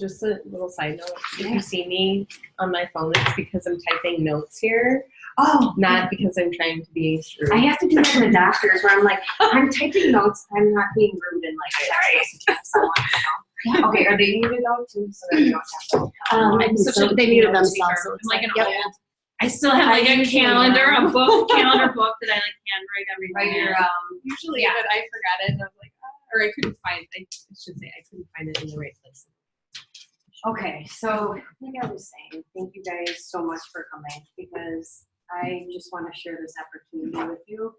just a little side note. If you see me on my phone, it's because I'm typing notes here. Oh, not because I'm trying to be rude. I have to do that in the doctors where I'm like, I'm typing notes. I'm not being rude and like, sorry. Yeah. Okay, are they muted though too? So that you don't have to. So they muted themselves. So it's like an old. I still have like a calendar, calendar book that I like handwrite everything. Usually, but I forgot it. And I was like, or I couldn't find. I should say I couldn't find it in the right place. Okay, so like I was saying, thank you guys so much for coming because I just want to share this opportunity with you.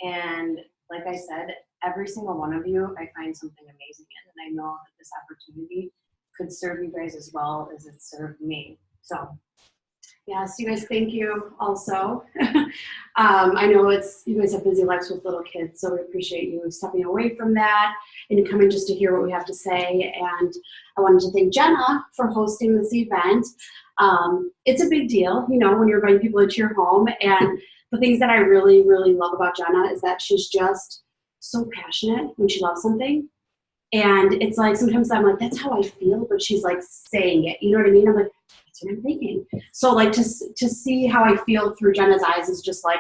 And like I said, every single one of you, I find something amazing in, and I know that this opportunity could serve you guys as well as it served me. So, yes, you guys, thank you also. I know you guys have busy lives with little kids, so we appreciate you stepping away from that and coming just to hear what we have to say. And I wanted to thank Jenna for hosting this event. It's a big deal, you know, when you're inviting people into your home. And the things that I really, really love about Jenna is that she's just so passionate when she loves something. And it's like, sometimes I'm like, that's how I feel, but she's like saying it, you know what I mean? I'm like, that's what I'm thinking. So like to see how I feel through Jenna's eyes is just like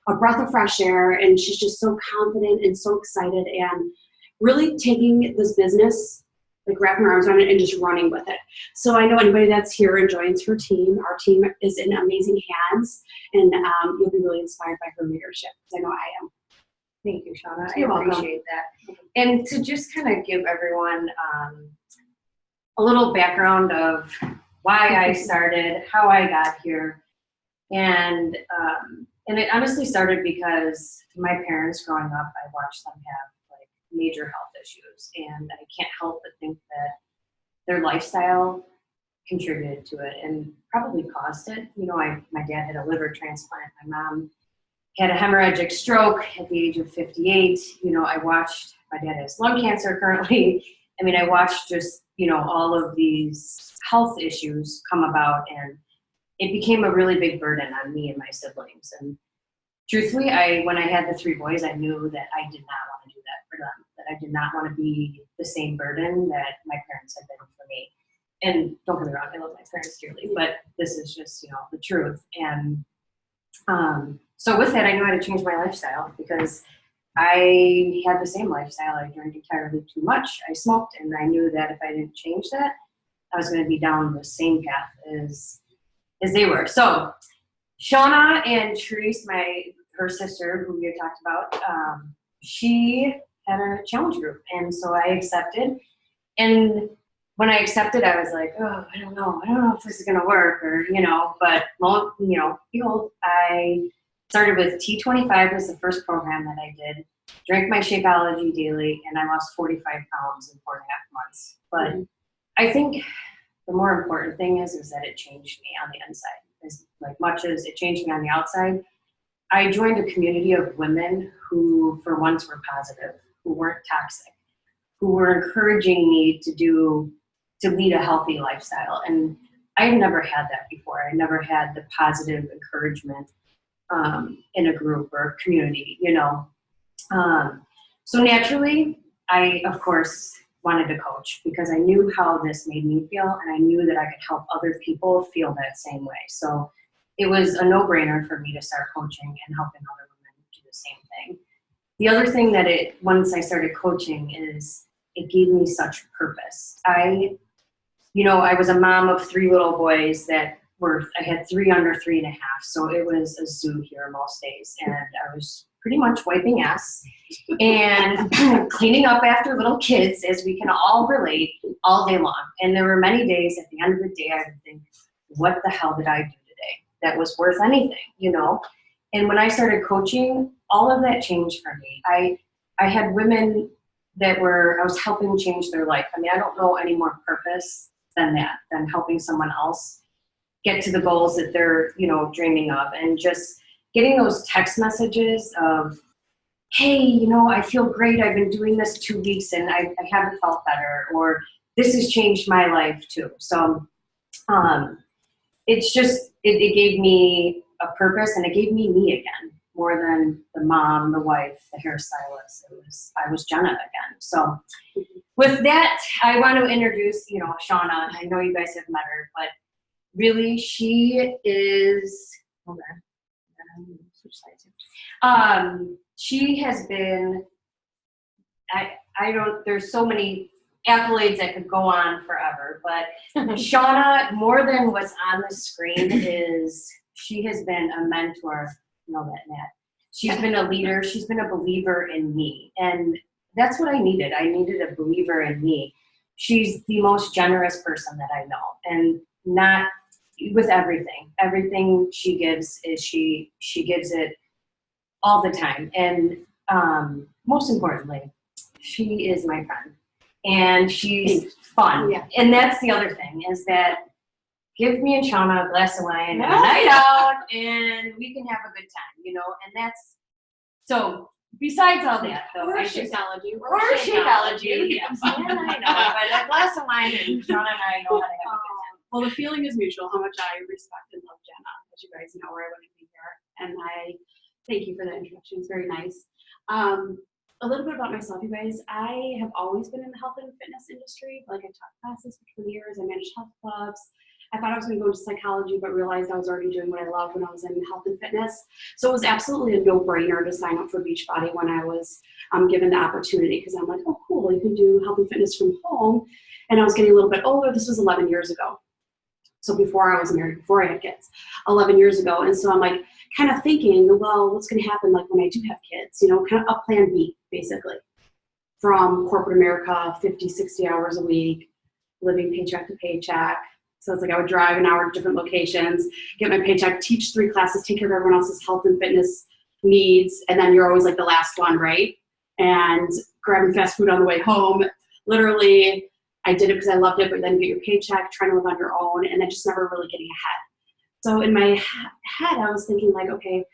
a breath of fresh air. And she's just so confident and so excited and really taking this business, like wrapping her arms around it and just running with it. So I know anybody that's here and joins her team, our team is in amazing hands, and you'll be really inspired by her leadership, because I know I am. Thank you, Shauna. You're I welcome. appreciate that. And to just kind of give everyone a little background of why I started, how I got here, and it honestly started because my parents growing up, I watched them have like major health issues, and I can't help but think that their lifestyle contributed to it and probably caused it. You know, my dad had a liver transplant. My mom had a hemorrhagic stroke at the age of 58. You know, I watched, my dad has lung cancer currently. I mean, I watched just, you know, all of these health issues come about, and it became a really big burden on me and my siblings. And truthfully, when I had the 3 boys, I knew that I did not want to do that for them, that I did not want to be the same burden that my parents had been for me. And don't get me wrong, I love my parents dearly, but this is just, you know, the truth. And so with that, I knew I had to change my lifestyle, because I had the same lifestyle. I drank entirely too much. I smoked, and I knew that if I didn't change that, I was going to be down the same path as they were. So Shauna and Therese, her sister, who we had talked about, she had a challenge group, and so I accepted. And when I accepted, I was like, oh, I don't know if this is going to work, or, you know, but, you know, behold, I started with T25 was the first program that I did, drank my Shakeology daily, and I lost 45 pounds in 4.5 months. But I think the more important thing is that it changed me on the inside. As like much as it changed me on the outside, I joined a community of women who for once were positive, who weren't toxic, who were encouraging me to lead a healthy lifestyle. And I had never had that before. I never had the positive encouragement in a group or community, you know. So naturally, I, of course, wanted to coach, because I knew how this made me feel, and I knew that I could help other people feel that same way. So it was a no-brainer for me to start coaching and helping other women do the same thing. The other thing that once I started coaching is it gave me such purpose. I was a mom of 3 little boys I had 3 under 3.5, so it was a zoo here most days, and I was pretty much wiping ass and cleaning up after little kids, as we can all relate, all day long. And there were many days at the end of the day I would think, what the hell did I do today that was worth anything, you know? And when I started coaching, all of that changed for me. I had women I was helping change their life. I mean, I don't know any more purpose than that, than helping someone else get to the goals that they're, you know, dreaming of. And just getting those text messages of, hey, you know, I feel great. I've been doing this 2 weeks and I haven't felt better, or this has changed my life too. So it gave me a purpose, and it gave me again more than the mom, the wife, the hairstylist. I was Jenna again. So with that, I want to introduce, Shauna. I know you guys have met her, but really she is, hold on, switch sides here. She has been, there's so many accolades that could go on forever, but Shauna, more than what's on the screen, is she has been a mentor. Know that, Nat. She's been a leader. She's been a believer in me. And that's what I needed. I needed a believer in me. She's the most generous person that I know. And not with everything. Everything she gives is she gives it all the time. And most importantly, she is my friend. And she's fun. Yeah. And that's the other thing, is that give me and Shauna a glass of wine and a night out, and we can have a good time, and that's, so besides all that, though. Or Shakeology. Yes. I know, but a glass of wine and Shauna and I know how to have a good time. Well, the feeling is mutual, how much I respect and love Jenna, as you guys know, or I wouldn't be here. And I thank you for that introduction. It's very nice. A little bit about myself, you guys. I have always been in the health and fitness industry. Like, I taught classes for 20 years. I managed health clubs. I thought I was going to go into psychology, but realized I was already doing what I loved when I was in health and fitness. So it was absolutely a no-brainer to sign up for Beachbody when I was given the opportunity, because I'm like, oh, cool, you can do health and fitness from home. And I was getting a little bit older. This was 11 years ago. So before I was married, before I had kids, 11 years ago. And so I'm like kind of thinking, well, what's going to happen like when I do have kids? Kind of a plan B, basically, from corporate America, 50, 60 hours a week, living paycheck to paycheck. So it's like I would drive an hour to different locations, get my paycheck, teach 3 classes, take care of everyone else's health and fitness needs, and then you're always like the last one, right? And grabbing fast food on the way home. Literally, I did it because I loved it, but then you get your paycheck, trying to live on your own, and then just never really getting ahead. So in my head, I was thinking like, okay,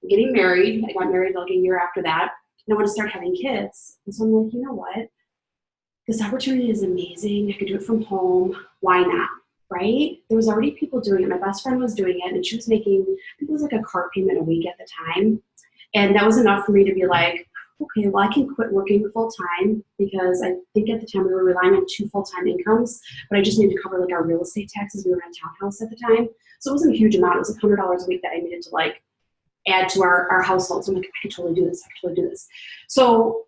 I'm getting married. I got married like a year after that, and I want to start having kids. And so I'm like, you know what? This opportunity is amazing. I could do it from home. Why not? Right? There was already people doing it. My best friend was doing it, and she was making, I think it was like a car payment a week at the time. And that was enough for me to be like, okay, well, I can quit working full time, because I think at the time we were relying on 2 full-time incomes, but I just needed to cover like our real estate taxes. We were in a townhouse at the time. So it wasn't a huge amount. It was like $100 a week that I needed to like add to our household. So I'm like, I could totally do this. I could totally do this. So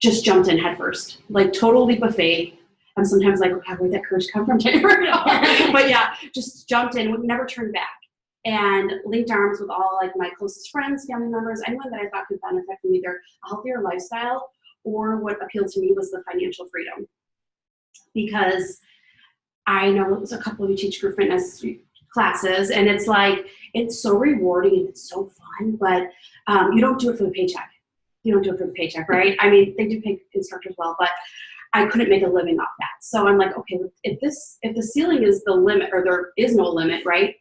just jumped in head first, like total leap of faith. I'm sometimes like, okay, where'd that courage come from? But yeah, just jumped in, would never turn back, and linked arms with all like my closest friends, family members, anyone that I thought could benefit from either a healthier lifestyle or what appealed to me was the financial freedom. Because I know it was a couple of you teach group fitness classes, and it's like, it's so rewarding and it's so fun, but you don't do it for the paycheck. You don't do it for the paycheck, right? I mean, they do pay instructors well, but I couldn't make a living off that. So I'm like, okay, if the ceiling is the limit, or there is no limit, right,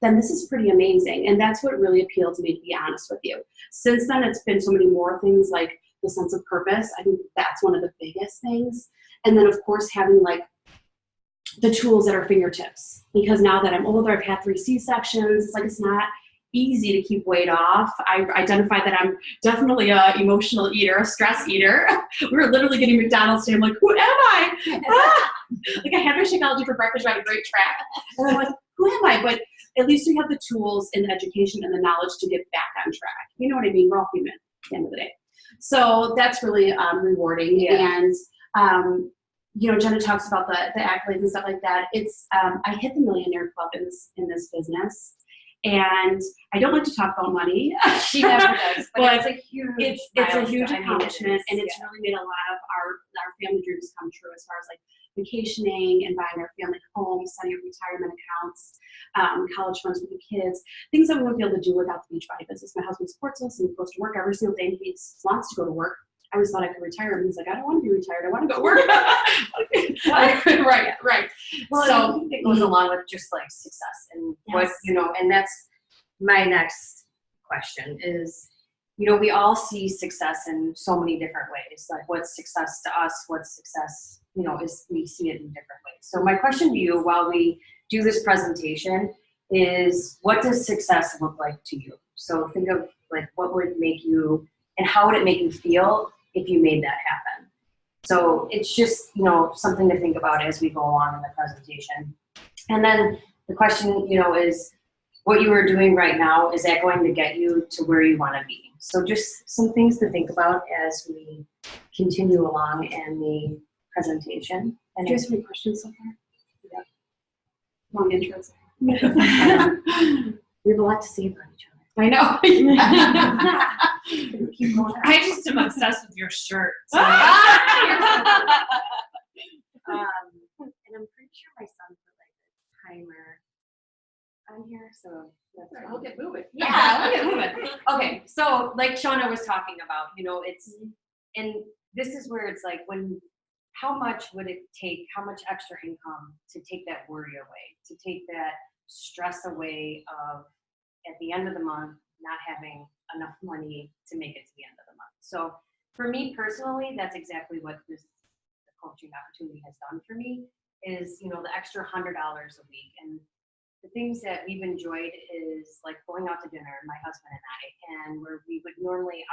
then this is pretty amazing. And that's what really appealed to me, to be honest with you. Since then, it's been so many more things, like the sense of purpose. I think that's one of the biggest things. And then, of course, having like the tools at our fingertips. Because now that I'm older, I've had 3 C-sections. It's like, it's not easy to keep weight off. I identified that I'm definitely a emotional eater, a stress eater. We were literally getting McDonald's today. I'm like, who am I? Like, I had my Shakeology for breakfast. I had a great track. And I'm like, who am I? But at least we have the tools and the education and the knowledge to get back on track. You know what I mean? We're all human at the end of the day. So that's really rewarding. Yeah. And, Jenna talks about the accolades and stuff like that. It's, I hit the Millionaire Club in this business. And I don't like to talk about money. She never does, but it's a huge accomplishment, and it's really made a lot of our family dreams come true, as far as like vacationing and buying our family homes, setting up retirement accounts, college funds for the kids, things that we wouldn't be able to do without the Beachbody business. My husband supports us, and he goes to work every single day, and he wants to go to work. I always thought I could retire, and he's like, I don't want to be retired. I want to go work. Right. Well, so I think it goes along with just like success and what, and that's my next question is, we all see success in so many different ways. Like, what's success to us? What's success, is we see it in different ways. So my question to you while we do this presentation is, what does success look like to you? So think of like what would make you, and how would it make you feel if you made that happen? So it's just, you know, something to think about as we go along in the presentation. And then the question, you know, is what you are doing right now, is that going to get you to where you want to be? So just some things to think about as we continue along in the presentation. And Do you have any questions so far? Yeah. Long intros. we have a lot to say about each other. I know. Keep going. I just am obsessed with your shirt. So. And I'm pretty sure my son put like a timer on here, so that's Sorry, we'll get moving. yeah, we'll get moving. Okay, so like Shauna was talking about, you know, it's, and this is where it's like when, how much would it take, how much extra income to take that worry away, to take that stress away of at the end of the month not having enough money to make it to the end of the month. So for me personally, that's exactly what this coaching opportunity has done for me, is, you know, the extra $100 a week. And the things that we've enjoyed is like going out to dinner, my husband and I, and where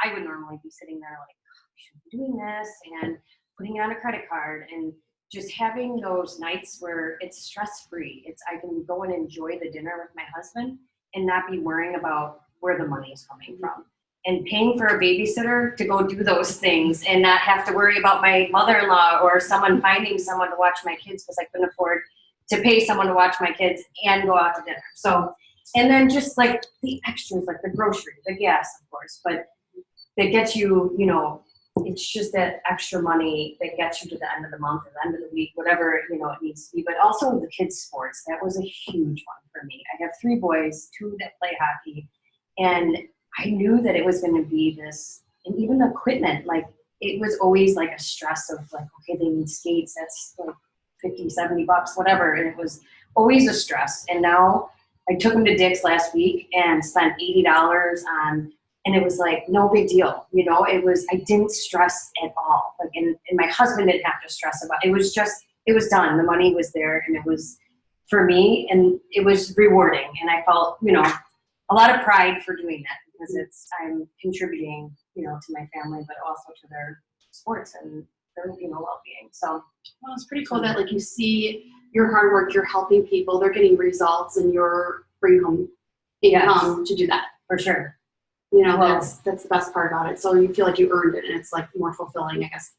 I would normally be sitting there like, oh, we should be doing this and putting it on a credit card, and just having those nights where it's stress-free. It's, I can go and enjoy the dinner with my husband and not be worrying about where the money is coming from. And paying for a babysitter to go do those things and not have to worry about my mother-in-law or someone finding someone to watch my kids because I couldn't afford to pay someone to watch my kids and go out to dinner. So, and then just like the extras, like the grocery, the gas, of course, but that gets you, you know, it's just that extra money that gets you to the end of the month or the end of the week, whatever, you know, it needs to be. But also the kids' sports, that was a huge one for me. I have 3 boys, 2 that play hockey, and I knew that it was going to be this, and even the equipment, like it was always like a stress of like, okay, they need skates, that's like $50, $70, whatever. And it was always a stress. And now I took them to Dick's last week and spent $80 on, and it was like, no big deal. You know, it was, I didn't stress at all. Like, and my husband didn't have to stress about it. It was just, it was done. The money was there, and it was for me, and it was rewarding. And I felt, you know, a lot of pride for doing that, because it's, I'm contributing, you know, to my family, but also to their sports and their, you know, well-being. So, well, it's pretty cool that like you see your hard work, you're helping people, they're getting results, and you're bringing home income to do that. for sure. You know, Well, that's the best part about it. So you feel like you earned it, and it's like more fulfilling, I guess.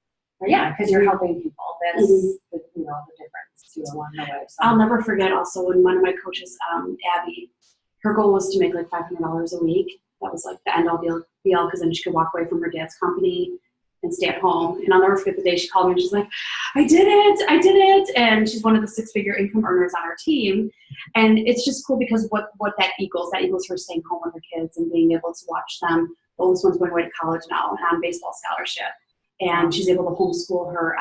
Yeah, because you're helping people. That's Mhm. the, you know, the difference too along the way. So. I'll never forget also when one of my coaches, Abby, her goal was to make like $500 a week. That was like the end all be all, because then she could walk away from her dad's company and stay at home. And I'll never forget the day she called me and she's like, I did it. And she's one of the 6-figure income earners on our team. And it's just cool because what that equals her staying home with her kids and being able to watch them. The oldest one's going away to college now on baseball scholarship. And she's able to homeschool her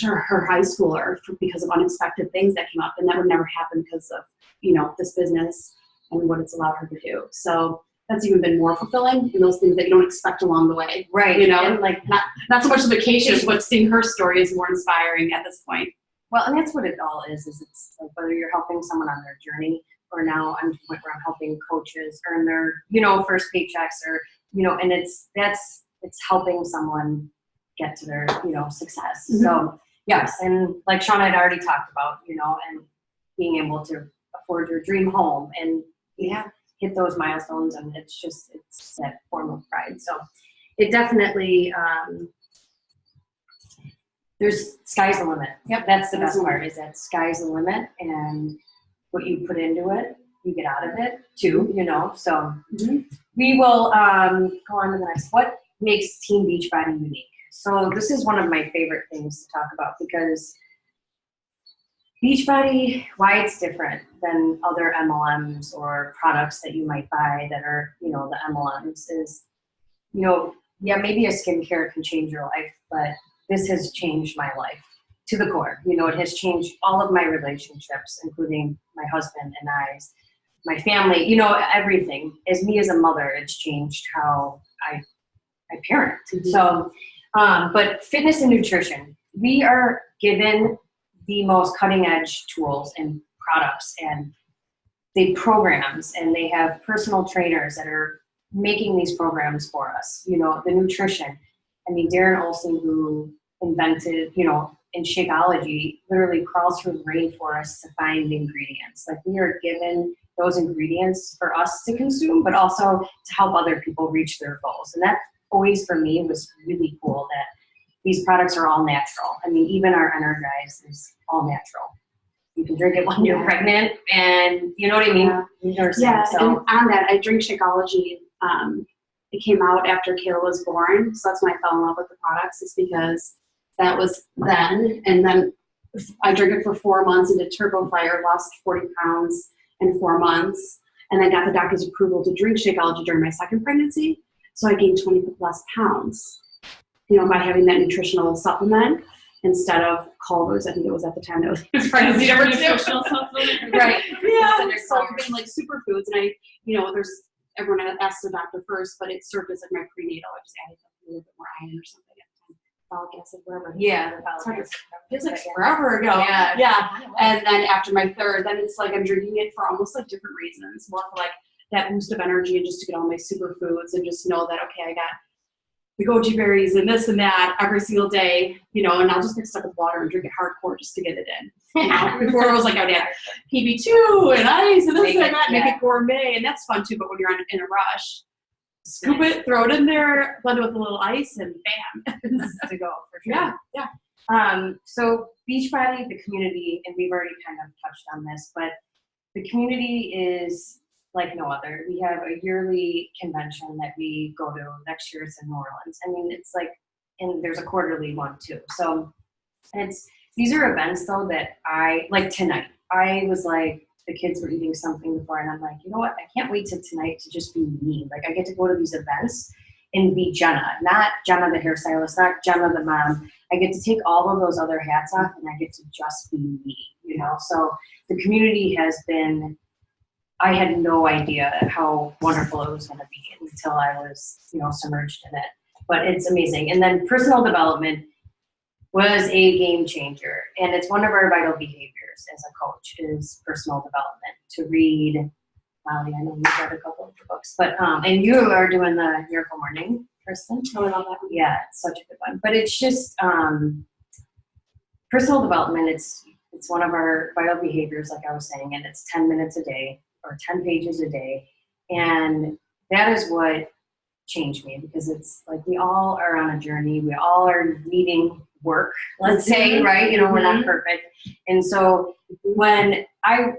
her high schooler because of unexpected things that came up, and that would never happen because of, you know, this business and what it's allowed her to do. So that's even been more fulfilling in those things that you don't expect along the way. Right. You know, And like, not so much the vacation, but seeing her story is more inspiring at this point. well, and that's what it all is it's like whether you're helping someone on their journey, or now I'm to the point where I'm helping coaches earn their, you know, first paychecks, or, you know, and it's helping someone get to their, you know, success. Mm-hmm. So yes, and like Shauna had already talked about, you know, and being able to afford your dream home and hit those milestones, and it's that form of pride. So it definitely, there's sky's the limit. Yep, that's the best part, is that sky's the limit, and what you put into it, you get out of it too, you know. So we will go on to the next. What makes Team Beachbody unique? So this is one of my favorite things to talk about, because Beachbody, why it's different than other MLMs or products that you might buy that are, you know, the MLMs is, you know, yeah, maybe a skincare can change your life, but this has changed my life to the core. You know, it has changed all of my relationships, including my husband and I's, my family, you know, everything. As me as a mother, it's changed how I parent. Mm-hmm. So, but fitness and nutrition, we are given the most cutting edge tools and products, and they programs, and they have personal trainers that are making these programs for us. You know, the nutrition. I mean, Darren Olson, who invented, you know, in Shakeology, literally crawls through the rainforest to find the ingredients. Like, we are given those ingredients for us to consume, but also to help other people reach their goals. And that always, for me, was really cool that these products are all natural. I mean, even our Energize is all natural. You can drink it when you're pregnant, and you know what I mean? Yeah, So. and on that, I drink Shakeology. It came out after Kayla was born, so that's when I fell in love with the products. It's because that was then, and then I drank it for 4 months and did Turbo Fire, lost 40 pounds in 4 months, and I got the doctor's approval to drink Shakeology during my second pregnancy, so I gained 20 less pounds, you know, by having that nutritional supplement instead of Culver's. I think it was at the time that was pregnancy number 2. Nutritional supplement. Right. Yeah, so I'm getting like superfoods, and I, you know, there's everyone asks the doctor first, but it served as like my prenatal. I just added a little bit more iron or something at the time. Folic acid, whatever. Yeah. It feels like forever ago. Yeah. And then after my third, then it's like I'm drinking it for almost like different reasons, more for like that boost of energy and just to get all my superfoods and just know that, okay, I got the goji berries and this and that every single day, you know, and I'll just mix it up with water and drink it hardcore just to get it in. You know? Before it was like I would add PB2 and ice and this and that, make it gourmet, and that's fun too, but when you're in a rush, scoop it, throw it in there, blend it with a little ice, and bam. To go, for sure. Yeah. So Beachbody, the community, and we've already kind of touched on this, but the community is like no other. We have a yearly convention that we go to. Next year it's in New Orleans. I mean, it's like, and there's a quarterly one too. So these are events though that I, like tonight, I was like, the kids were eating something before, and I'm like, you know what? I can't wait till tonight to just be me. Like, I get to go to these events and be Jenna, not Jenna the hairstylist, not Jenna the mom. I get to take all of those other hats off, and I get to just be me, you know? So the community has been, I had no idea how wonderful it was going to be until I was, you know, submerged in it. But it's amazing. And then personal development was a game changer. And it's one of our vital behaviors as a coach is personal development. To read, Molly, I know you've read a couple of the books, but, and you are doing the Miracle Morning, Kristen. Oh, I love that one. Yeah, it's such a good one. But it's just personal development. It's one of our vital behaviors, like I was saying, and it's 10 minutes a day or 10 pages a day. And that is what changed me, because it's like we all are on a journey. We all are needing work, let's say, right? You know, we're not perfect. And so when I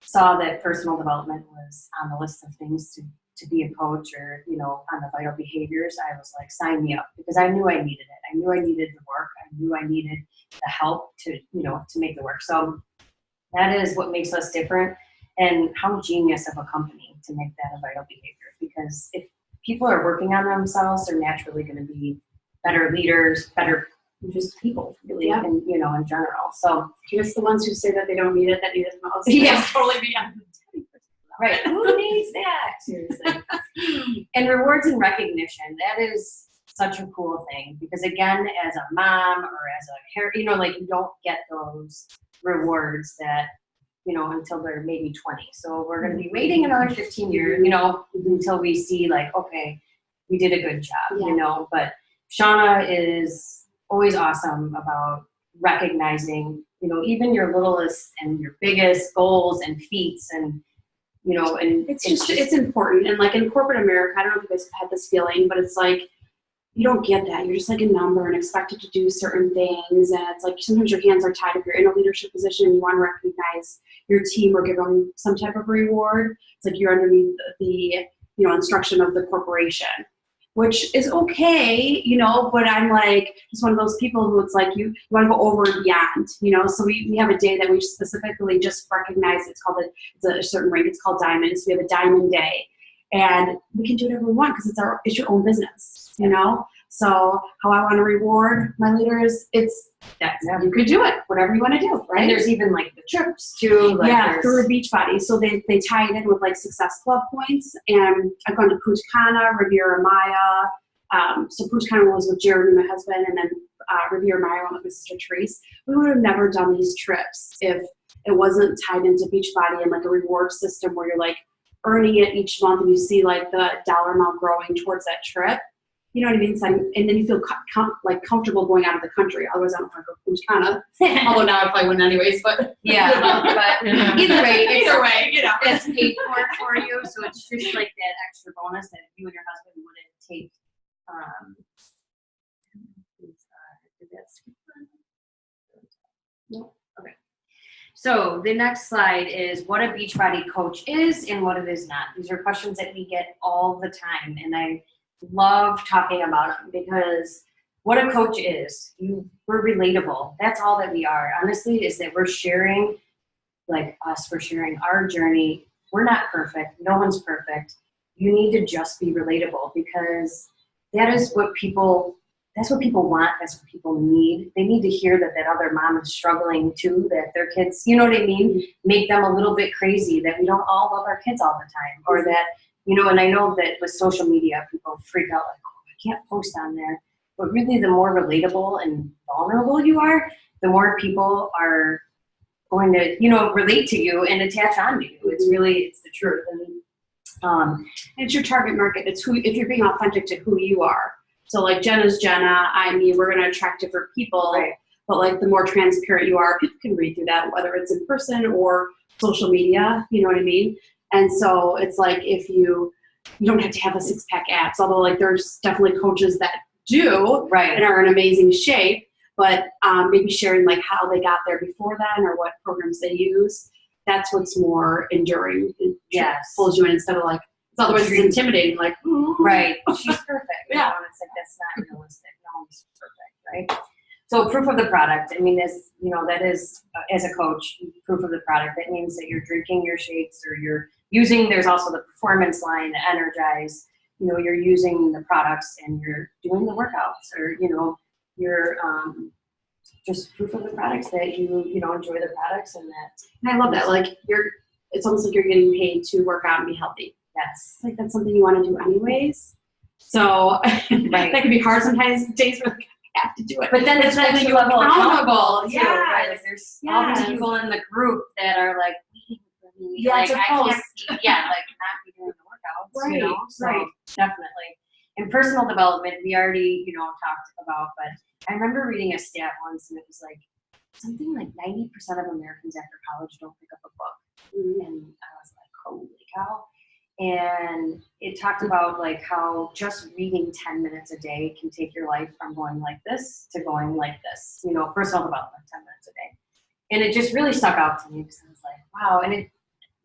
saw that personal development was on the list of things to be a coach, or, you know, on the vital behaviors, I was like, sign me up, because I knew I needed it. I knew I needed the work. I knew I needed the help to, you know, to make the work. So that is what makes us different, and how genius of a company to make that a vital behavior, because if people are working on themselves, they're naturally going to be better leaders, better just people, really, and, you know, in general. So Just the ones who say that they don't need it, that need it the most. Yeah. That's totally beyond. right, who needs that? Seriously. And rewards and recognition, that is such a cool thing, because again, as a mom or as a hair, you know, like, you don't get those rewards that, you know, until they're maybe 20. So we're going to be waiting another 15 years, you know, until we see like, okay, we did a good job, you know. But Shauna is always awesome about recognizing, you know, even your littlest and your biggest goals and feats, and, you know, and It's important. And like in corporate America, I don't know if you guys have had this feeling, but it's like, you don't get that. You're just like a number and expected to do certain things. And it's like sometimes your hands are tied if you're in a leadership position and you want to recognize your team or give them some type of reward. It's like you're underneath the, you know, instruction of the corporation, which is okay, you know, but I'm like just one of those people who it's like you want to go over and beyond, you know. So we have a day that we specifically just recognize. It's a certain rank. It's called Diamond. So we have a Diamond Day. And we can do whatever we want, because it's your own business, you know? So how I want to reward my leaders, it's that you could do it, whatever you want to do, right? And there's even like the trips too. Like through Beachbody. So they tie it in with like Success Club points. And I've gone to Punta Cana, Riviera Maya. So Punta Cana was with Jeremy, my husband, and then Riviera Maya went with my sister Therese. We would have never done these trips if it wasn't tied into Beachbody and like a reward system where you're like earning it each month and you see like the dollar amount growing towards that trip. You know what I mean? So, and then you feel like comfortable going out of the country. Otherwise, I don't want to go to Canada. Although now I probably wouldn't anyways. But Yeah, but either way, you know, it's paid for you. So it's just like that extra bonus that you and your husband wouldn't take. No. Okay. So the next slide is what a Beachbody coach is and what it is not. These are questions that we get all the time, and I love talking about them because what a coach is, we're relatable. That's all that we are. Honestly, is that we're sharing, like us, we're sharing our journey. We're not perfect. No one's perfect. You need to just be relatable because that's what people want. That's what people need. They need to hear that other mom is struggling too, that their kids, you know what I mean, make them a little bit crazy, that we don't all love our kids all the time, or that, you know, and I know that with social media, people freak out like, oh, I can't post on there. But really, the more relatable and vulnerable you are, the more people are going to, you know, relate to you and attach on to you. It's the truth. And it's your target market. It's who, if you're being authentic to who you are. So like Jenna's Jenna, I mean, we're going to attract different people, right. But like the more transparent you are, people can read through that, whether it's in person or social media, you know what I mean? And so it's like if you don't have to have a 6-pack abs, although like there's definitely coaches that do right. and are in amazing shape, but maybe sharing like how they got there before then or what programs they use. That's what's more enduring. Yes. Pulls you in instead of like, otherwise it's intimidating, like, ooh. Right, she's perfect. Yeah. And it's like, that's not realistic. No one's perfect, right? So proof of the product, I mean, as you know, that is, as a coach, proof of the product. That means that you're drinking your shakes or you're using, there's also the performance line, the Energize, you know, you're using the products and you're doing the workouts, or, you know, you're just proof of the products that you know, enjoy the products and that. And I love that. Like it's almost like you're getting paid to work out and be healthy. Yes. Like that's something you want to do anyways. So right. That can be hard sometimes, days where you have to do it. But then it's holding you level accountable too, yeah. right? Like there's all these people in the group that are like waiting for me. Yeah, like to I post. can't like not be doing the workouts. Right, You know? So right. definitely. In personal development, we already, you know, talked about, but I remember reading a stat once and it was like something like 90% of Americans after college don't pick up a book. Mm-hmm. And I was like, holy cow. And it talked about like how just reading 10 minutes a day can take your life from going like this to going like this, you know, personal development, 10 minutes a day. And it just really stuck out to me because I was like, wow. And it,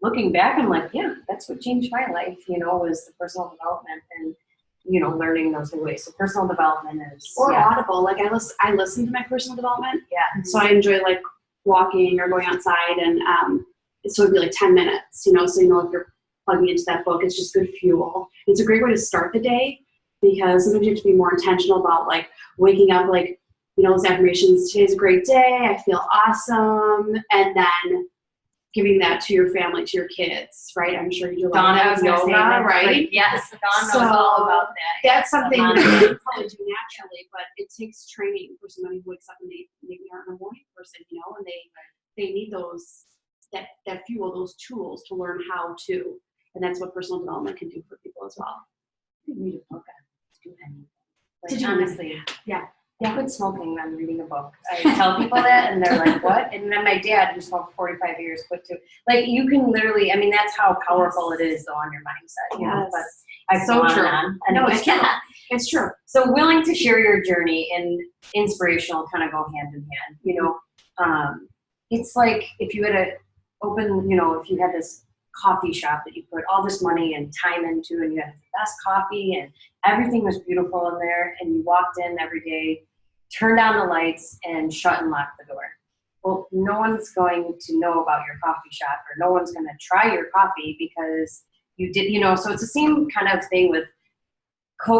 looking back, I'm like, yeah, that's what changed my life, you know, was the personal development and, you know, learning those new ways. So personal development is. Or Audible. Like I listen to my personal development. Yeah. So I enjoy like walking or going outside and so it'd be like 10 minutes, you know, so you know if you're plugging into that book, it's just good fuel. It's a great way to start the day because sometimes you have to be more intentional about like waking up, like, you know, those affirmations, today's a great day, I feel awesome, and then giving that to your family, to your kids, right? I'm sure you do a lot of yoga, right? Like, yes, Dawn knows all about that. That's something that you probably do naturally, but it takes training for somebody who wakes up and they maybe aren't a morning person, you know, and they need those that fuel, those tools to learn how to. And that's what personal development can do for people as well. You read a book to do anything. Like, Did you honestly, yeah. I quit smoking when reading a book. I tell people that, and they're like, "What?" And then my dad, who smoked 45 years, quit too. Like you can literally, I mean, that's how powerful it is, though, on your mindset. You know? But I so true. And no, it's true. It's true. So willing to share your journey and inspirational kind of go hand in hand. You know, it's like if you had a open, you know, if you had this coffee shop that you put all this money and time into and you had the best coffee and everything was beautiful in there and you walked in every day, turned down the lights and shut and locked the door. Well, no one's going to know about your coffee shop or no one's going to try your coffee because you did, you know, so it's the same kind of thing with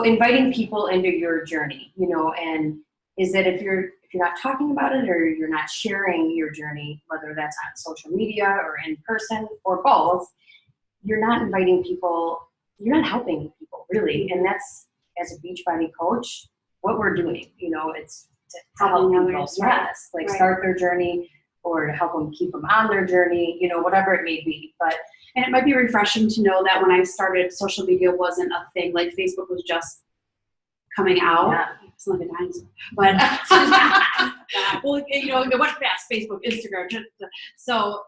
inviting people into your journey, you know, and is that if you're not talking about it or you're not sharing your journey, whether that's on social media or in person or both, you're not inviting people, you're not helping people really. And that's, as a Beachbody coach, what we're doing, you know, it's to help people, yes, like start their journey or to help them keep them on their journey, whatever it may be. And it might be refreshing to know that when I started, social media wasn't a thing. Like Facebook was just coming out. Yeah. It's like a dinosaur. But, well, it went fast, Facebook, Instagram. So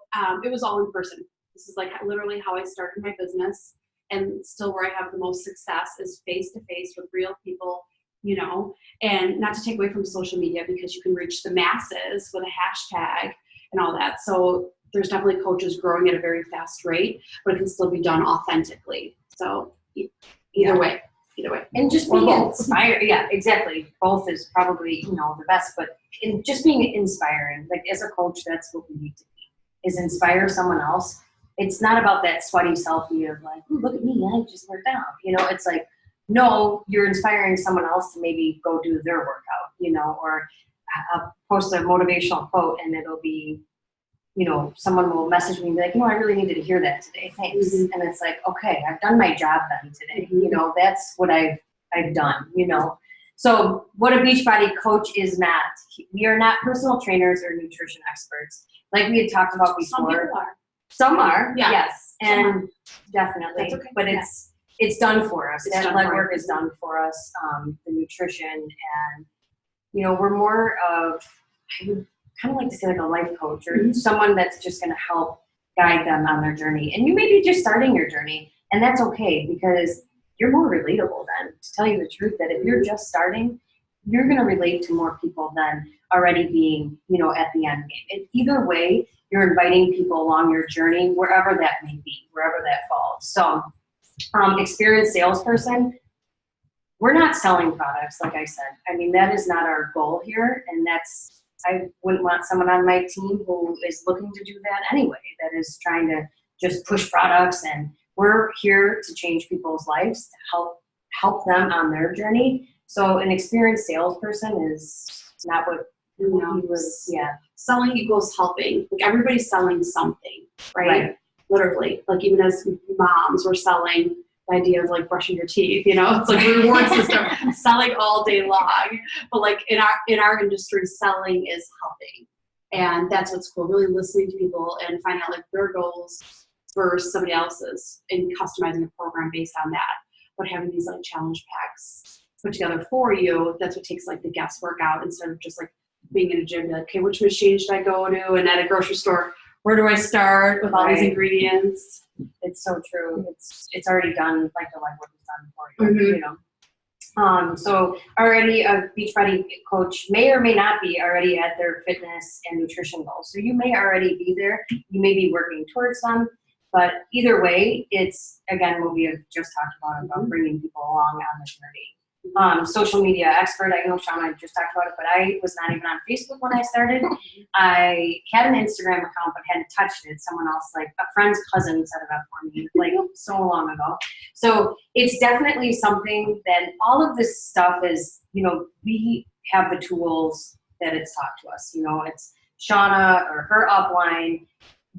it was all in person. This is like literally how I started my business. And still where I have the most success is face-to-face with real people, and not to take away from social media because you can reach the masses with a hashtag and all that. So there's definitely coaches growing at a very fast rate, but it can still be done authentically. So either way. And just Or being both. inspired. Yeah, exactly. Both is probably, the best, but just being inspiring, like as a coach, that's what we need to be, is inspire someone else. It's not about that sweaty selfie of like, ooh, look at me, I just worked out. It's like, no, you're inspiring someone else to maybe go do their workout, or post a motivational quote and it'll be, someone will message me and be like, I really needed to hear that today. Thanks. Mm-hmm. And it's like, okay, I've done my job then today. Mm-hmm. That's what I've done, So what a Beachbody coach is not. We are not personal trainers or nutrition experts. Like we had talked about Some before. people are. Some are, Yeah. yes. Some And definitely. That's okay. But it's done for us. It's That done for legwork us. is done for us, the nutrition. And, we're more of, I would kind of like to say like a life coach or Mm-hmm. someone that's just going to help guide them on their journey. And you may be just starting your journey, and that's okay because you're more relatable then, to tell you the truth, that if you're just starting, you're going to relate to more people than already being, at the end game. Either way, you're inviting people along your journey, wherever that may be, wherever that falls. So, experienced salesperson, we're not selling products, like I said. I mean, that is not our goal here, and I wouldn't want someone on my team who is looking to do that anyway, that is trying to just push products. And we're here to change people's lives, to help them on their journey. So an experienced salesperson is not what he was, yeah. Selling equals helping. Like everybody's selling something, right? Literally. Like even as moms, we're selling the idea of like brushing your teeth, it's like a reward system, selling all day long. But like in our industry, selling is helping. And that's what's cool, really listening to people and finding out like their goals versus somebody else's and customizing a program based on that. But having these like challenge packs put together for you, that's what takes like the guesswork out instead of just like being in a gym, be like, okay, which machine should I go to? And at a grocery store, where do I start with all these ingredients? It's so true. It's already done, like the legwork is done for you, So already a Beachbody coach may or may not be already at their fitness and nutrition goals. So you may already be there. You may be working towards them. But either way, it's, again, what we have just talked about bringing people along on the journey. Social media expert, I know Shauna just talked about it, but I was not even on Facebook when I started. I had an Instagram account, but hadn't touched it. Someone else, like a friend's cousin, set it up for me, like so long ago. So it's definitely something that all of this stuff is, we have the tools that it's taught to us. It's Shauna or her upline.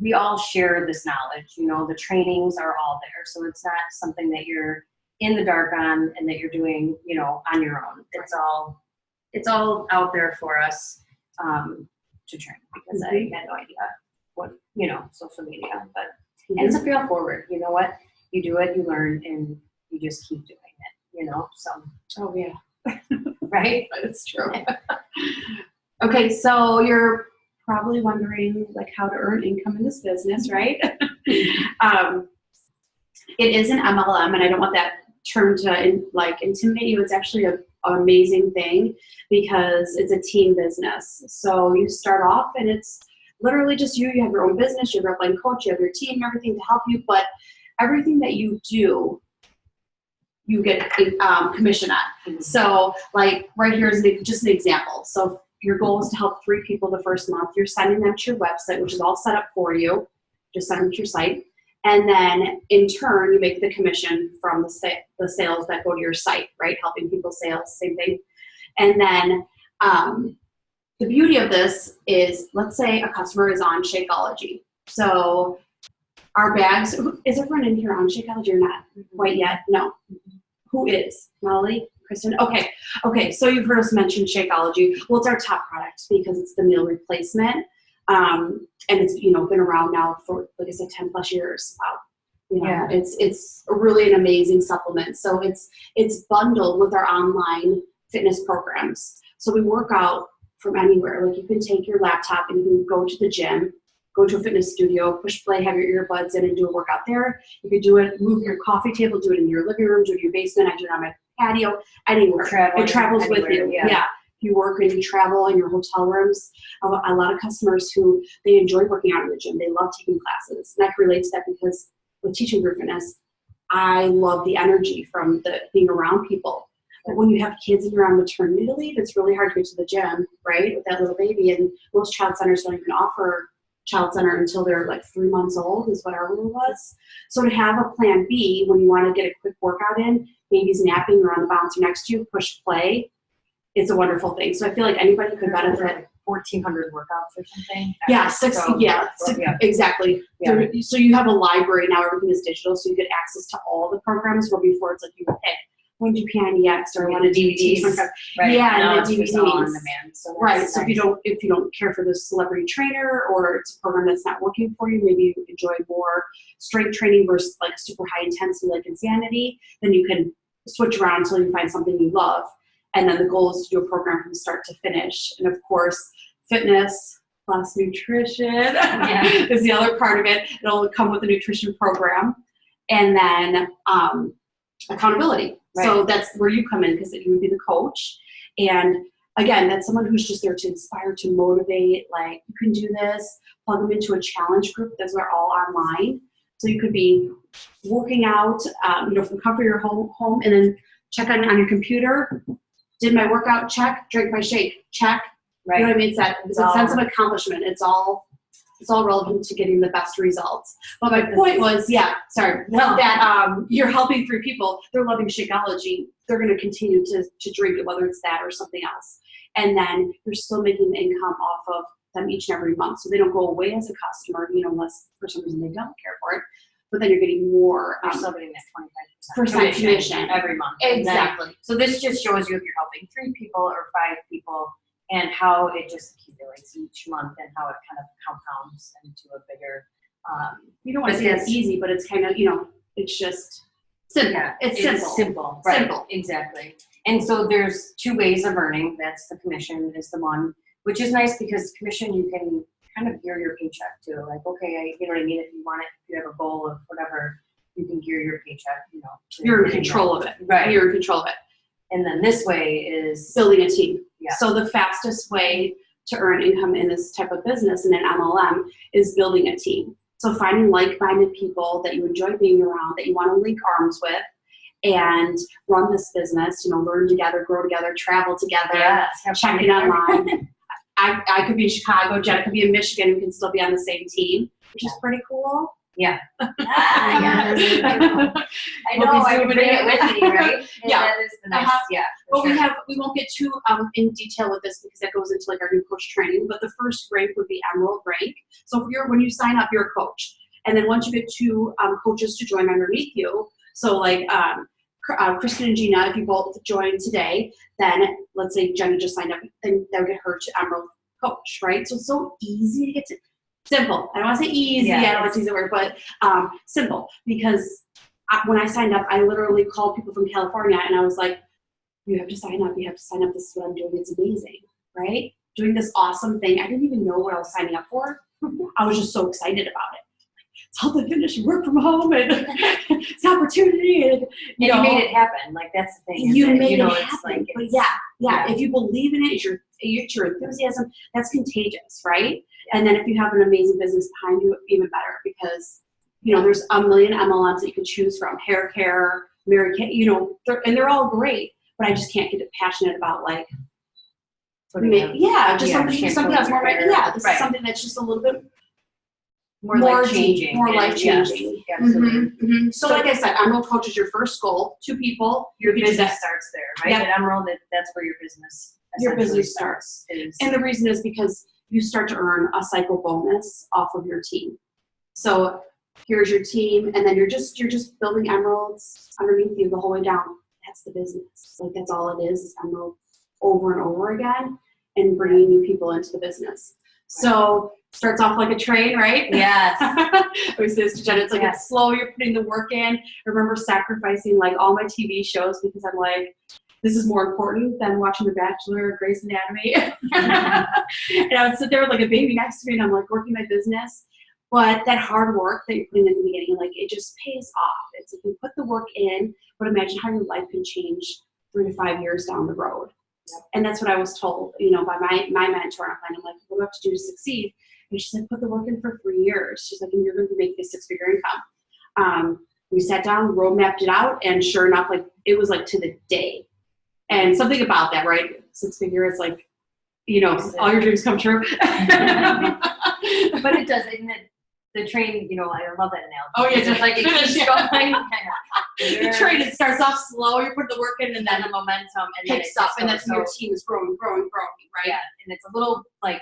We all share this knowledge. The trainings are all there. So it's not something that you're in the dark on and that you're doing, on your own. It's all out there for us to train, because I had no idea what, social media, but and it's a fail forward. You know what? You do it, you learn, and you just keep doing it, so. Oh yeah. Right? That's true. Okay, so you're probably wondering like how to earn income in this business, right? It is an MLM, and I don't want that term to intimidate you. It's actually an amazing thing because it's a team business. So you start off and it's literally just you. You have your own business, you have your upline coach, you have your team, everything to help you, but everything that you do, you get commission on. So like right here is just an example. So if your goal is to help 3 people the first month, you're sending them to your website, which is all set up for you. Just send them to your site. And then in turn, you make the commission from the sales that go to your site, right? Helping people sales, same thing. And then the beauty of this is, let's say a customer is on Shakeology. So our bags, is everyone in here on Shakeology or not? Quite yet? No. Who is? Molly? Kristen? Okay. So you've heard us mention Shakeology. Well, it's our top product because it's the meal replacement. And it's, been around now for, like I said, 10 plus years. Wow. Yeah. It's really an amazing supplement. So it's bundled with our online fitness programs. So we work out from anywhere. Like you can take your laptop and you can go to the gym, go to a fitness studio, push play, have your earbuds in and do a workout there. You could do it, move your coffee table, do it in your living room, do it in your basement. I do it on my patio, anywhere. It travels with you. Yeah. You work and you travel in your hotel rooms. A lot of customers who they enjoy working out in the gym. They love taking classes. And I can relate to that because with teaching group fitness, I love the energy from being around people. But when you have kids and you're on maternity leave, it's really hard to get to the gym, right, with that little baby. And most child centers don't even offer child center until they're like 3 months old is what our rule was. So to have a plan B when you want to get a quick workout in, baby's napping, you're on the bouncer next to you, push play, it's a wonderful thing. So I feel like anybody could benefit. 1,400 workouts or something. Yeah, Yeah. Exactly. Yeah. So you have a library now. Everything is digital, so you get access to all the programs. Where before it's like you would pick, I want to do PNDX or I want to do DVDs. Right. Yeah, now and it's the just DVDs. all on demand. So Right. So if you don't care for the celebrity trainer or it's a program that's not working for you, maybe you enjoy more strength training versus like super high intensity like Insanity, then you can switch around until you find something you love. And then the goal is to do a program from start to finish. And of course, fitness plus nutrition is the other part of it. It'll come with a nutrition program. And then accountability. Right. So that's where you come in because you would be the coach. And again, that's someone who's just there to inspire, to motivate, like you can do this, plug them into a challenge group. Those are all online. So you could be working out, from the comfort of your home and then check on your computer. Did my workout, check. Drank my shake, check. Right. You know what I mean? It's a sense of accomplishment. It's all relevant to getting the best results. But my point was, that you're helping 3 people. They're loving Shakeology. They're going to continue to drink it, whether it's that or something else. And then you're still making the income off of them each and every month. So they don't go away as a customer, unless for some reason they don't care for it. But then you're getting more. You're still getting that 25% commission every month. Exactly. So this just shows you if you're helping 3 people or 5 people and how it just accumulates each month and how it kind of compounds into a bigger. You don't want to say it's easy, but it's kind of, it's just simple. Yeah, it's simple. Simple. Right. Simple. Exactly. And so there's 2 ways of earning. That's the commission is the one, which is nice because commission you can kind of gear your paycheck to. Like, okay, you know what I mean? If you want it, if you have a goal of whatever, you can gear your paycheck, You're in control of it. Right. You're in control of it. And then this way is building a team. Yeah. So the fastest way to earn income in this type of business in an MLM is building a team. So finding like-minded people that you enjoy being around, that you want to link arms with, and run this business, learn together, grow together, travel together, check it online. I could be in Chicago, Jenna could be in Michigan, we can still be on the same team, which is pretty cool. Yeah. I know, I would bring it with me, right? And Yeah. that is the nice, But we won't get too in detail with this because that goes into like our new coach training. But the first rank would be Emerald rank. So when you sign up, you're a coach, and then once you get 2 coaches to join underneath you, so like Kristen and Gina, if you both join today, then let's say Jenna just signed up, then they'll get her to Emerald coach, right? So it's so easy to get to. Simple. I don't want to say easy. I don't want to use the word, but simple. Because when I signed up, I literally called people from California, and I was like, "You have to sign up. You have to sign up. This is what I'm doing. It's amazing, right? Doing this awesome thing. I didn't even know what I was signing up for. I was just so excited about it. It's health and fitness. You work from home, and it's an opportunity, and you made it happen. Like that's the thing. You made it happen. It's like, but yeah. If you believe in it, it's your enthusiasm. That's contagious, right? And then if you have an amazing business behind you, even better because, there's a million MLMs that you can choose from. Hair care, Mary Kay, and they're all great, but I just can't get passionate about like, something else more. This is something that's just a little bit more life-changing. More life-changing. Yes, absolutely. So like I said, Emerald Coach is your first goal. 2 people. Your business starts there, right? At Emerald, that's where your business starts. And the reason is because you start to earn a cycle bonus off of your team. So here's your team, and then you're just building emeralds underneath you the whole way down. That's the business. Like that's all it is emerald over and over again, and bringing new people into the business. So starts off like a train, right? Yes. I always say this to Jenna, it's like Yes. it's slow, you're putting the work in. I remember sacrificing like all my TV shows because I'm like, this is more important than watching The Bachelor or Grey's Anatomy. And I would sit there with like a baby next to me and I'm like working my business. But that hard work that you're putting in the beginning, like it just pays off. It's like you put the work in, but imagine how your life can change 3 to 5 years down the road. Yep. And that's what I was told, you know, by my mentor. I'm like, what do I have to do to succeed? And she's like, put the work in for 3 years. She's like, and you're going to make a 6-figure income. We sat down, road mapped it out, and sure enough, like it was like to the day. And something about that, right? 6-figure is like, you know, all your dreams come true. But it does, isn't it? The train, you know, I love that analogy. Oh, yeah, It's like it keeps going. The train, it starts off slow, you put the work in, and then the momentum, and then picks it up, just and goes. that's when your team is growing, right? Yeah, and it's a little like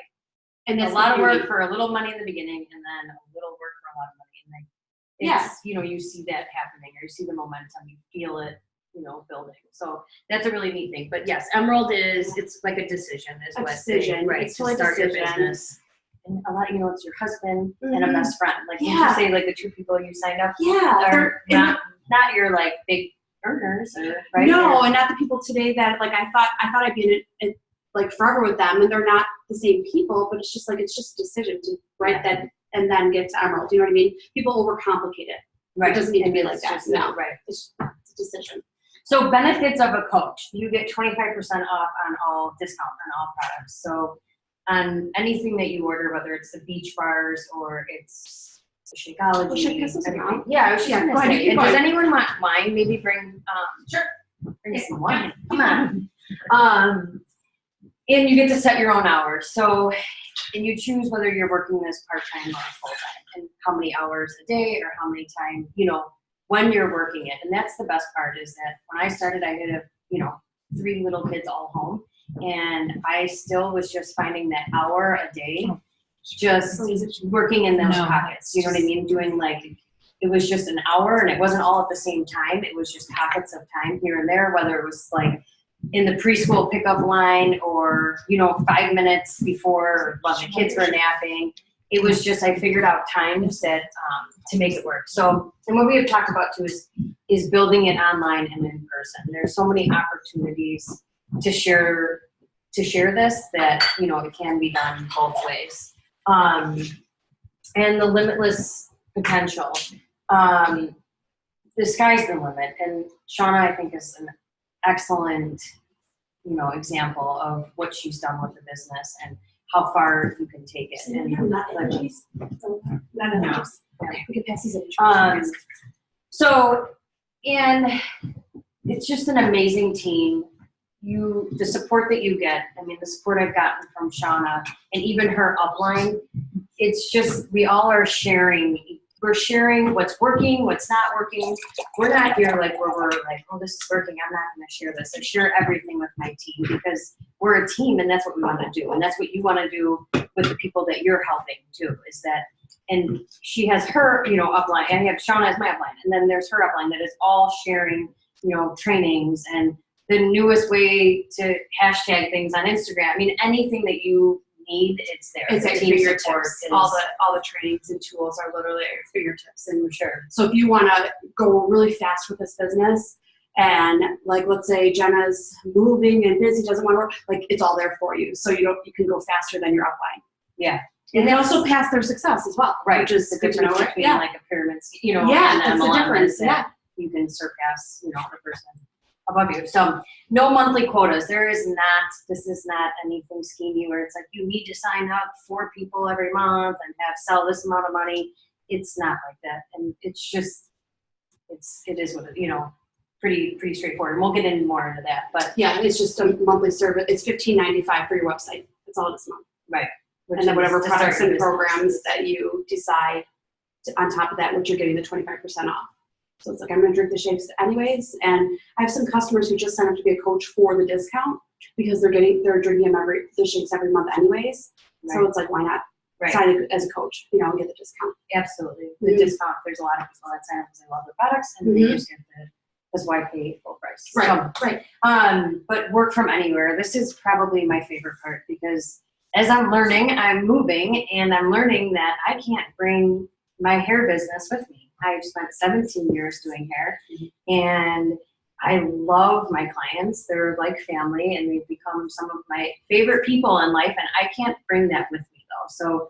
And a that's lot of the work beauty. for a little money in the beginning, and then a little work for a lot of money. And like, it's, you know, you see that happening, or you see the momentum, you feel it, you know, building. So that's a really neat thing. But yes, Emerald it's like a decision, is A what decision, right? it's To totally a start your decision. business. And a lot, you know, it's your husband and a Mhm. best friend. Like, did Yeah. you say like the 2 people you signed up Yeah. are they're- not your like big earners, or right? No, Or- and not the people today that like I thought I'd be in it like forever with them, and they're not the same people. But it's just a decision to write that and then get to Emerald. You know what I mean? People overcomplicate it. right. It doesn't need to And be like it's that. just- No, right. it's a decision. So benefits of a coach: you get 25% off on all discount on all products. So on anything that you order, whether it's the beach bars or it's the Shakeology, Well, should I pass this everything. around? Yeah, I was just Yeah, gonna go ahead, say. you keep And does going. anyone want wine? Maybe bring bring Yeah. some wine. Come on. And you get to set your own hours. So, and you choose whether you're working this part-time or full-time, and how many hours a day, or how many times, you know, when you're working it. And that's the best part, is that when I started, I had 3 little kids all home, and I still was just finding that hour a day, just working in those No. pockets. You know what I mean? Doing like, it was just an hour, and it wasn't all at the same time. It was just pockets of time here and there, whether it was like in the preschool pickup line, or 5 minutes before while the kids were napping. It was just, I figured out times that to make it work. So, and what we have talked about too is building it online and in person. There's so many opportunities to share this, that it can be done both ways. And the limitless potential. The sky's the limit, and Shauna, I think, is an excellent example of what she's done with the business and how far you can take it. And Not allergies. Not allergies. Okay, we can pass these So, and it's just an amazing team. The support that you get, I mean, the support I've gotten from Shauna and even her upline, it's just, we all are sharing. We're sharing what's working, what's not working. We're not here like where we're like, oh, this is working, I'm not going to share this. I share everything with my team, because we're a team, and that's what we want to do. And that's what you want to do with the people that you're helping too, is that, and she has her, upline, and I have Shauna as my upline, and then there's her upline that is all sharing, trainings and the newest way to hashtag things on Instagram. I mean, anything that you need, it's there. It's The at team your support fingertips. is- All the trainings and tools are literally at your fingertips. And For sure. so if you want to go really fast with this business, and like, let's say Jenna's moving and busy, doesn't want to work, like it's all there for you. So you can go faster than your upline. Yeah. And they also pass their success as well. Right, Which is the good to difference know, right? between Yeah. like a pyramid, Yeah, and that's the MLM difference. is that Yeah. you can surpass, the person above you. So no monthly quotas. This is not anything schemy where it's like you need to sign up 4 people every month and sell this amount of money. It's not like that. And it's just, it is what it, pretty straightforward. And we'll get into more into that, but Yeah, it's just a monthly service. It's $15.95 for your website. That's all this month. right. And then whatever To start products your and business. programs that you decide on top of that, which you're getting the 25% off. So it's like, I'm going to drink the shakes anyways. And I have some customers who just signed up to be a coach for the discount, because they're drinking the shakes every month anyways. So Right. it's like, why not Right. sign as a coach, and get the discount. Absolutely. The Mhm. discount, there's a lot of people that sign up because they love the products, and they Mhm. just get because why pay full price? Right, So, right. but work from anywhere. This is probably my favorite part, because as I'm learning, I'm moving, and I'm learning that I can't bring my hair business with me. I've spent 17 years doing hair, and I love my clients. They're like family, and they've become some of my favorite people in life, and I can't bring that with me though. So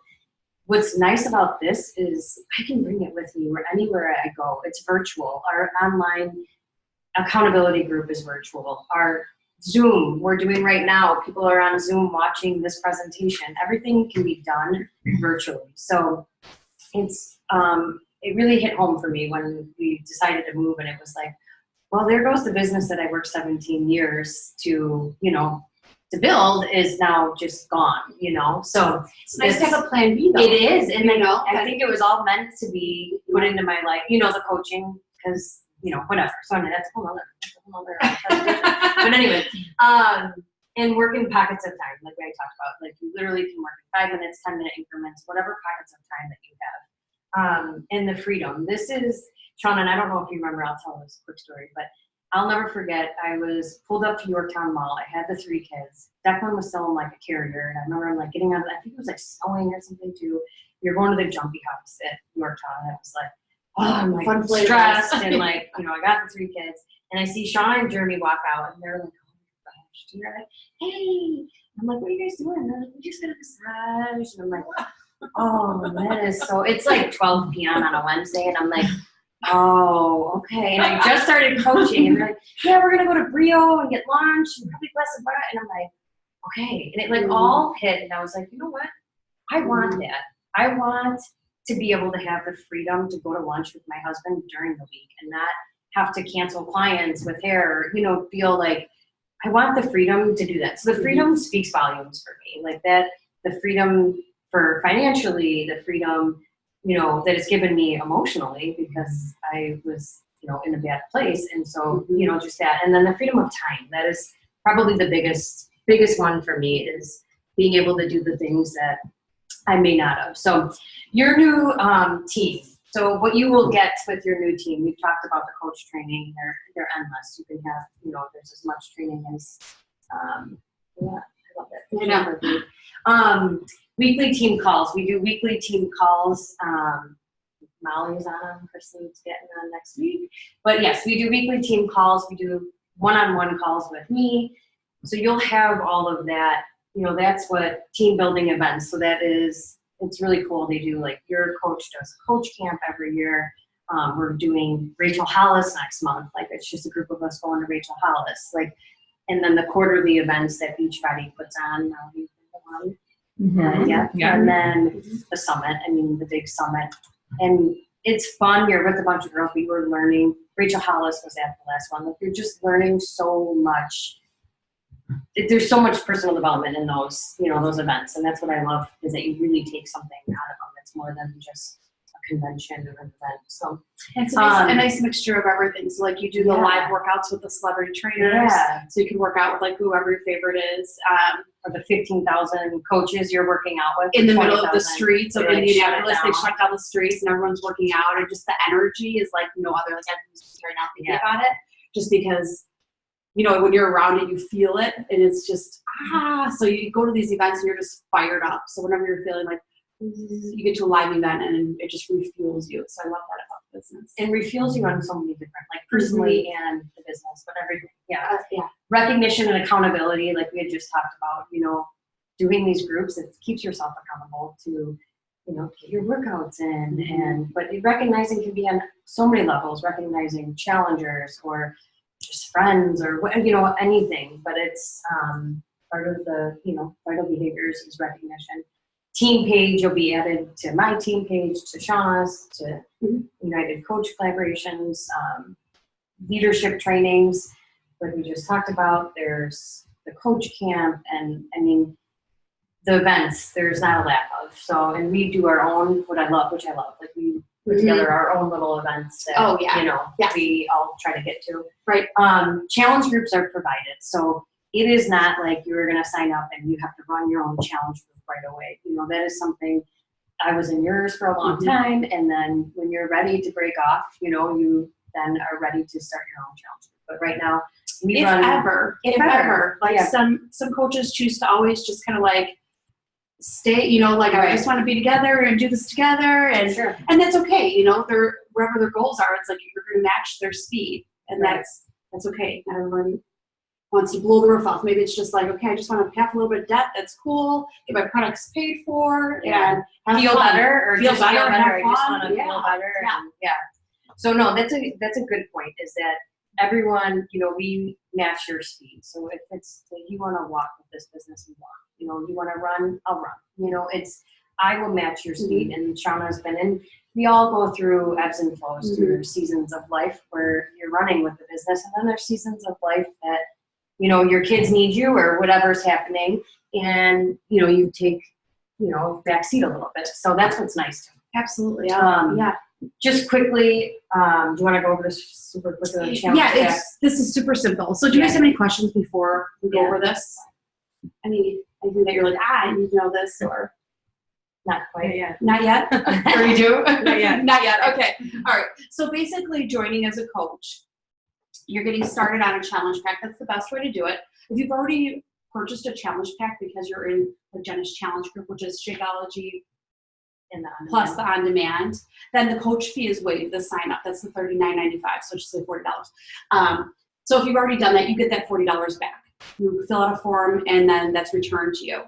what's nice about this is I can bring it with me anywhere I go. It's virtual. Our online accountability group is virtual. Our Zoom we're doing right now, people are on Zoom watching this presentation. Everything can be done virtually. So it's it really hit home for me when we decided to move, and it was like, well, there goes the business that I worked 17 years to, to build is now just gone, So It's nice to have a plan B though. it is, and I and think it was all meant to be put into my life, the coaching, because, whatever. So I mean, that's a whole other but anyway, and work in pockets of time, like I talked about. Like you literally can work in 5 minutes, 10-minute increments, whatever pockets of time that you have. And the freedom. This is, Sean, and I don't know if you remember, I'll tell this quick story, but I'll never forget, I was pulled up to Yorktown Mall. I had the 3 kids. Declan was still in like a carrier, and I remember him like getting out of, I think it was like snowing or something too. You're going to the jumpy house at Yorktown, and I was like, oh, I'm like Fun flavors. stressed, and like, I got the 3 kids, and I see Sean and Jeremy walk out, and they're like, oh my gosh, and they're like, hey, I'm like, what are you guys doing? And they're like, we just got a massage, and I'm like, oh, that is so, it's like 12 p.m. on a Wednesday, and I'm like, oh, okay. And I just started coaching, and they're like, yeah, we're going to go to Brio and get lunch and probably bless the bar. And I'm like, okay. And it like all hit, and I was like, you know what? I want that. I want to be able to have the freedom to go to lunch with my husband during the week and not have to cancel clients with hair, feel like I want the freedom to do that. So the freedom speaks volumes for me, like that, the freedom for financially, the freedom, that it's given me emotionally because I was, in a bad place. And so, just that. And then the freedom of time, that is probably the biggest one for me, is being able to do the things that I may not have. So your new team. So what you will get with your new team, we've talked about the coach training. They're endless. You can have, there's as much training as, I love it. Weekly team calls. We do weekly team calls. Molly's on them. Kristen's getting on next week. But yes, we do weekly team calls. We do one-on-one calls with me. So you'll have all of that. That's what team building events. So it's really cool. They do, like, your coach does a coach camp every year. We're doing Rachel Hollis next month. Like, it's just a group of us going to Rachel Hollis. Like, and then the quarterly events that Beachbody puts on. Yeah. And then the summit, the big summit. And it's fun. You're with a bunch of girls. We were learning. Rachel Hollis was at the last one. Like, you're just learning so much. There's so much personal development in those, those events. And that's what I love, is that you really take something out of them. It's more than just a convention or an event. So it's a nice mixture of everything. So like you do the live workouts with the celebrity trainers. Yeah. So you can work out with like whoever your favorite is. Or the 15,000 coaches you're working out with. In the middle of the streets of Indianapolis, they shut down the streets and everyone's working out. And just the energy is like no other. Like I'm right now thinking about it, just because, when you're around it, you feel it, and it's just, so you go to these events and you're just fired up. So whenever you're feeling like, you get to a live event and it just refuels you. So I love that about the business. And refuels you on so many different, like personally and the business, but everything. Yeah. Recognition and accountability, like we had just talked about, doing these groups, it keeps yourself accountable to, get your workouts in. But recognizing can be on so many levels, recognizing challengers or just friends or anything, but it's part of the vital behaviors is recognition. Team page, you'll be added to my team page, to Shauna's, to United Coach collaborations, leadership trainings, like we just talked about. There's the coach camp, and the events, there's not a lack of. So, and we do our own, which I love, like we put together our own little events that we all try to get to. Right. Challenge groups are provided. So it is not like you're going to sign up and you have to run your own challenge group right away. That is something, I was in yours for a long time. And then when you're ready to break off, you then are ready to start your own challenge group. But right now, if ever, like some coaches choose to always just kind of like stay, you know, like I Right. just want to be together and do this together, and Sure. that's okay. You know, they're wherever their goals are, it's like you're going to match their speed, and Right. that's okay. Not everyone wants to blow the roof off. Maybe it's just like, okay, I just want to pay off a little bit of debt. That's cool. Get my products paid for, Yeah. and have Feel fun. better, or Feel just better, feel and better. have I just fun. want to Yeah. feel better. Yeah. And, yeah. So no, that's a good point. Is that everyone, you know, we match your speed. So if it's like you want to walk with this business, we walk. You know, you want to run, I'll run. You know, I will match your speed. And Shauna's been in. We all go through ebbs and flows through seasons of life where you're running with the business, and then there's seasons of life that, you know, your kids need you or whatever's happening, and you know, you take, you know, backseat a little bit. So that's what's nice too. Absolutely. Yeah. Just quickly, do you want to go over this super quickly? Yeah, this is super simple. So do you guys have any questions before we go Yeah. over this? Anything that you're like, I need to know this, or Not quite. Yeah. not yet? Or you do? Not yet. Not yet. Okay. All right. So basically, joining as a coach, you're getting started on a challenge pack. That's the best way to do it. If you've already purchased a challenge pack because you're in the Jenna's challenge group, which is Shakeology In the plus the on-demand, then the coach fee is waived, the sign-up. That's the $39.95, so just say $40. So if you've already done that, you get that $40 back. You fill out a form, and then that's returned to you.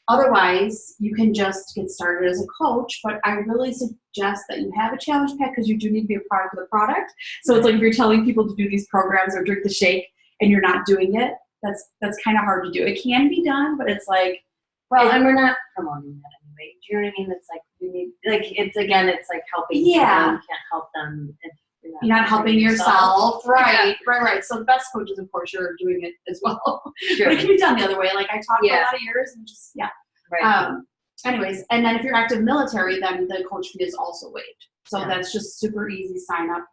Otherwise, you can just get started as a coach, but I really suggest that you have a challenge pack because you do need to be a product of the product. So it's like if you're telling people to do these programs or drink the shake and you're not doing it, that's kind of hard to do. It can be done, but it's like, Well, and we're not promoting that anyway. Do you know what I mean? It's like you need, like, it's like helping. Yeah. People. You can't help them if you're not helping yourself. Right. So the best coaches, of course, you're doing it as well. Sure. But it can be done the other way. Like I taught for a lot of years and just, Right. Anyways, and then if you're active military, then the coach fee is also waived. So Yeah. that's just super easy sign up.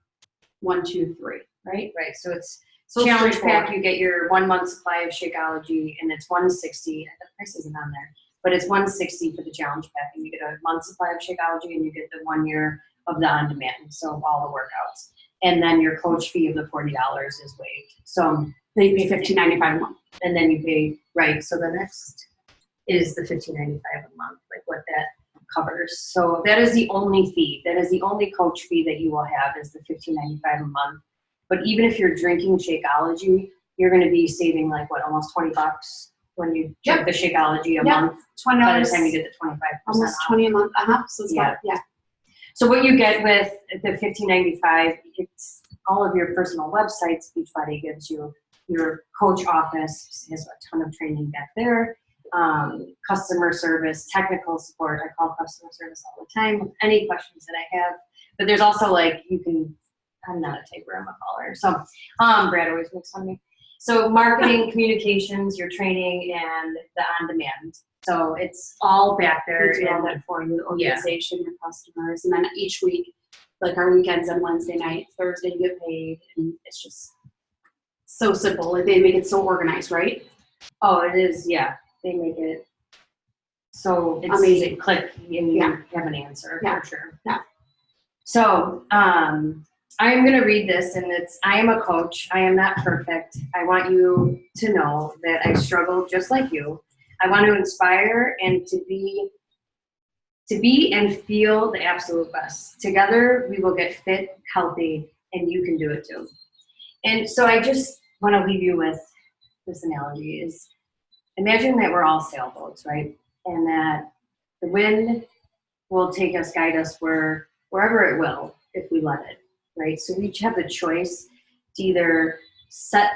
1, 2, 3, right? Right. So it's So challenge straightforward. pack. You get your 1 month supply of Shakeology, and it's $160. The price isn't on there, but it's $160 for the challenge pack, and you get a month supply of Shakeology, and you get the 1 year of the on demand. So all the workouts, and then your coach fee of the $40 is waived. So Then you pay $15.95 a month. and then you pay right. So the next is the $15.95 a month, like what that covers. So that is the only fee. That is the only coach fee that you will have is the $15.95 a month. But even if you're drinking Shakeology, you're going to be saving like what, almost $20 when you drink the Shakeology a month. $20 By the time you get the 25%. almost off. 20 a month. So it's Yeah. yeah. So what you get with the $15.95, it's all of your personal websites. Beachbody gives you your coach office, has a ton of training back there. Customer service, technical support. I call customer service all the time with any questions that I have. But there's also like I'm not a typer, I'm a caller. So Brad always makes fun of me. So marketing, communications, your training, and the on-demand. So it's all back there. We do all and that for you, the organization, your customers, and then each week, like our weekends on Wednesday night, Thursday you get paid, and it's just so simple. Like they make it so organized, right? Oh, it is, yeah. They make it so it's Amazing. Click and you Yeah. have an answer Yeah. for sure. Yeah. So I'm going to read this, and I am a coach. I am not perfect. I want you to know that I struggle just like you. I want to inspire and to be and feel the absolute best. Together, we will get fit, healthy, and you can do it too. And so I just want to leave you with this analogy is imagine that we're all sailboats, right? And that the wind will take us, guide us wherever it will, if we let it, right? So we each have the choice to either set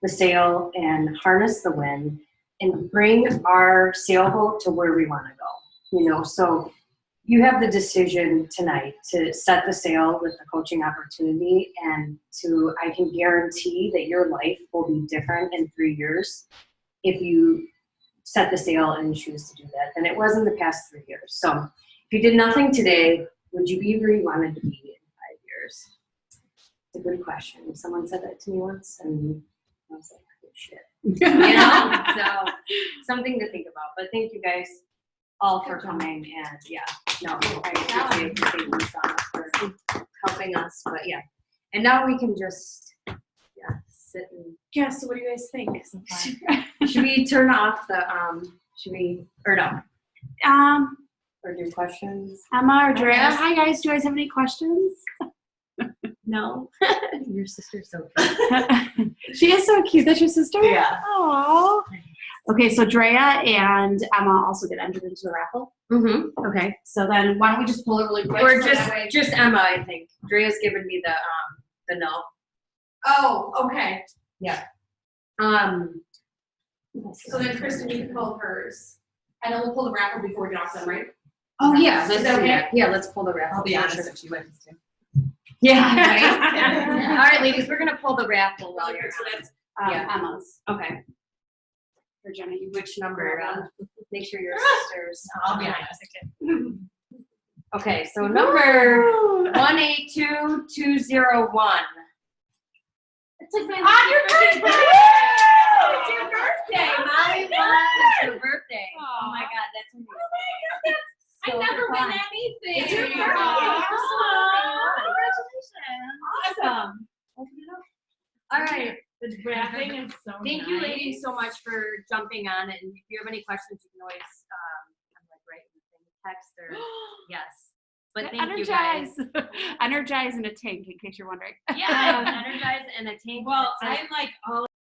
the sail and harness the wind and bring our sailboat to where we want to go, So you have the decision tonight to set the sail with the coaching opportunity, and I can guarantee that your life will be different in 3 years if you set the sail and choose to do that than it was in the past 3 years. So if you did nothing today, would you be where you wanted to be in 5 years? It's a good question. Someone said that to me once, and I was like, oh, shit. So something to think about. But thank you guys all for coming, and I appreciate you taking this on for helping us. But and now we can just sit and Yeah, so what do you guys think? should we turn off the Should we, or no, Um, or do questions? Emma or Drea. Yes. Hi guys, do you guys have any questions? No. Your sister's so cute. She is so cute. That's your sister? Yeah. Aww. Okay, so Drea and Emma also get entered into the raffle. Mm-hmm. Okay, so then why don't we just pull it really quick? Or so that way- just Emma, I think. Drea's given me the no. Oh, okay. So then Kristen, you can pull hers. And then we'll pull the raffle before we get off them, right? Oh yeah, let's Is that do okay? that. Yeah, let's pull the raffle. I'll be for honest, sure. if she wins too. Yeah. Right? All right, ladies, we're gonna pull the raffle while Really you're quick, so on. that's Yeah. Emma's. Okay. For Jenna, you Which number? Make sure your sisters. I'll be honest. Okay, so number 182201. It's like my On your birthday! It's your birthday, Molly. It's your birthday. Oh my God, that's amazing. I So never fun. win anything. It's your birthday. Aw, Congratulations. Awesome. Open it up. All right. The wrapping is so Thank you, nice. ladies, so much for jumping on. And if you have any questions, you can always kind of like write in the thing, text or yes. But thank you guys. Energize in a tank, in case you're wondering. Yeah, energize and a tank. Well, that says I'm like all